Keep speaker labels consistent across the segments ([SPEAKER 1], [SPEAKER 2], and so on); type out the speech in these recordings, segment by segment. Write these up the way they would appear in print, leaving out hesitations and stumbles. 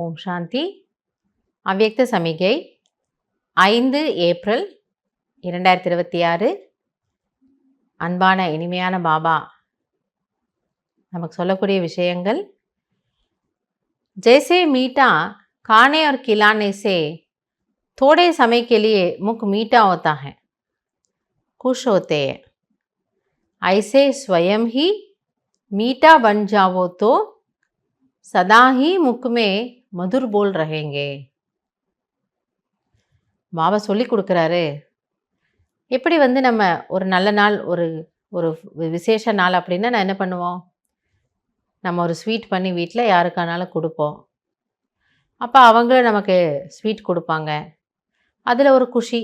[SPEAKER 1] ஓம் சாந்தி. அவ்யக்த சமிகை 5 ஏப்ரல் 2026. அன்பான இனிமையான பாபா நமக்கு சொல்லக்கூடிய விஷயங்கள். जैसे मीठा खाने और खिलाने से थोड़े समय के लिए मुख मीठा होता है, खुश होते हैं, ऐसे स्वयं ही मीठा बन जाओ तो सदा ही मुख में मधुर बोल रहेंगे. பாபா சொல்லி கொடுக்குறாரு. எப்படி நம்ம ஒரு நல்ல நாள், ஒரு ஒரு விசேஷ நாள் அப்படின்னா நான் என்ன பண்ணுவோம், நம்ம ஒரு ஸ்வீட் பண்ணி வீட்டில் யாருக்கானாலும் கொடுப்போம். அப்போ அவங்களும் நமக்கு ஸ்வீட் கொடுப்பாங்க, அதில் ஒரு குஷி.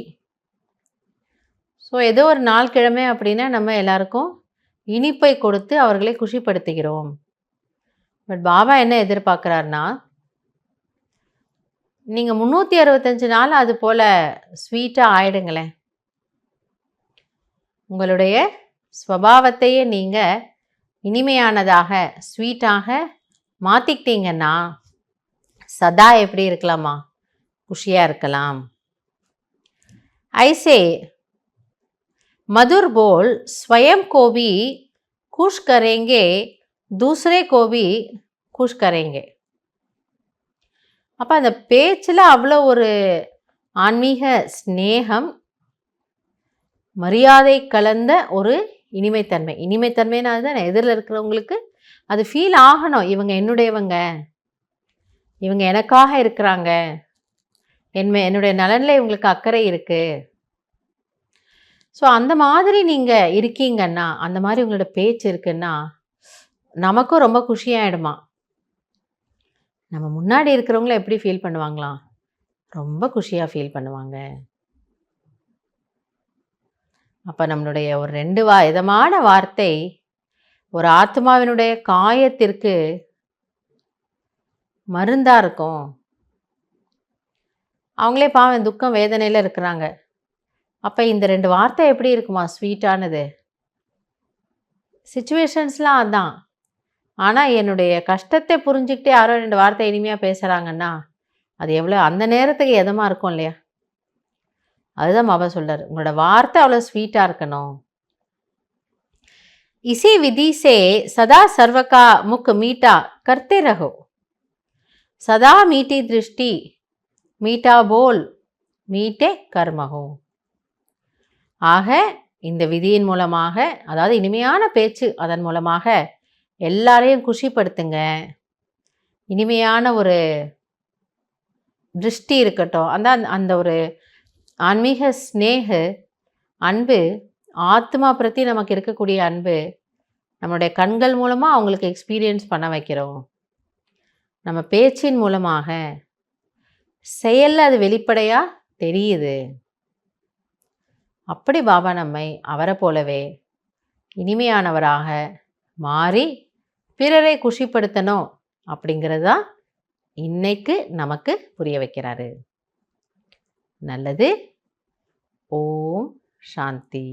[SPEAKER 1] ஸோ ஏதோ ஒரு நாள் கிழமை அப்படின்னா நம்ம எல்லாருக்கும் இனிப்பை கொடுத்து அவர்களை குஷிப்படுத்துகிறோம். பட் பாபா என்ன எதிர்பார்க்குறாருனா, நீங்கள் 365 நாள் அது போல் ஸ்வீட்டாக ஆயிடுங்களேன். உங்களுடைய ஸ்வபாவத்தையே நீங்கள் இனிமையானதாக ஸ்வீட்டாக மாற்றிக்கிட்டீங்கன்னா சதா எப்படி இருக்கலாமா, குஷியாக இருக்கலாம். ஐசே मधुर बोल स्वयं को भी खुश करेंगे, दूसरे को भी खुश करेंगे. அப்போ அந்த பேச்சில் அவ்வளோ ஒரு ஆன்மீக ஸ்நேகம், மரியாதை கலந்த ஒரு இனிமைத்தன்மை. இனிமைத்தன்மைனா அதுதான் எதிரில் இருக்கிறவங்களுக்கு அது ஃபீல் ஆகணும், இவங்க என்னுடையவங்க, இவங்க எனக்காக இருக்கிறாங்க, என்னுடைய நலனில் இவங்களுக்கு அக்கறை இருக்குது. ஸோ அந்த மாதிரி நீங்கள் இருக்கீங்கன்னா, அந்த மாதிரி உங்களோட பேச்சு இருக்குன்னா நமக்கும் ரொம்ப குஷியாகிடுமா. நம்ம முன்னாடி இருக்கிறவங்கள எப்படி ஃபீல் பண்ணுவாங்களாம், ரொம்ப குஷியாக ஃபீல் பண்ணுவாங்க. அப்போ நம்மளுடைய ஒரு 2 இதமான வார்த்தை ஒரு ஆத்மாவினுடைய காயத்திற்கு மருந்தாக இருக்கும். அவங்களே பாவம் துக்கம் வேதனையில் இருக்கிறாங்க. அப்போ இந்த 2 வார்த்தை எப்படி இருக்குமா, ஸ்வீட்டானது. சிச்சுவேஷன்ஸ்லாம் அதான். ஆனால் என்னுடைய கஷ்டத்தை புரிஞ்சுக்கிட்டே யாரோ 2 வார்த்தை இனிமையாக பேசுகிறாங்கன்னா அது எவ்வளோ அந்த நேரத்துக்கு எதமாக இருக்கும் இல்லையா. அதுதான் பாபா சொல்கிறார், உங்களோட வார்த்தை அவ்வளோ ஸ்வீட்டாக இருக்கணும். इसी विधि से सदा सर्व का मुख मीठा करते रहो, सदा मीठी दृष्टि, मीठा बोल, मीठे कर्म हो. ஆக இந்த விதியின் மூலமாக, அதாவது இனிமையான பேச்சு, அதன் மூலமாக எல்லாரையும் குஷிப்படுத்துங்க. இனிமையான ஒரு திருஷ்டி இருக்கட்டும், அந்த ஒரு ஆன்மீக ஸ்நேக அன்பு, ஆத்மா பிரதி நமக்கு இருக்கக்கூடிய அன்பு நம்மளுடைய கண்கள் மூலமாக அவங்களுக்கு எக்ஸ்பீரியன்ஸ் பண்ண வைக்கிறோம். நம்ம பேச்சின் மூலமாக செயலில் அது வெளிப்படையாக தெரியுது. அப்படி பாபா நம்மை அவரை போலவே இனிமையானவராக மாறி பிறரை குஷிப்படுத்தணும் அப்படிங்கிறது தான் இன்னைக்கு நமக்கு புரிய வைக்கிறாரு. நல்லது. ஓம் சாந்தி.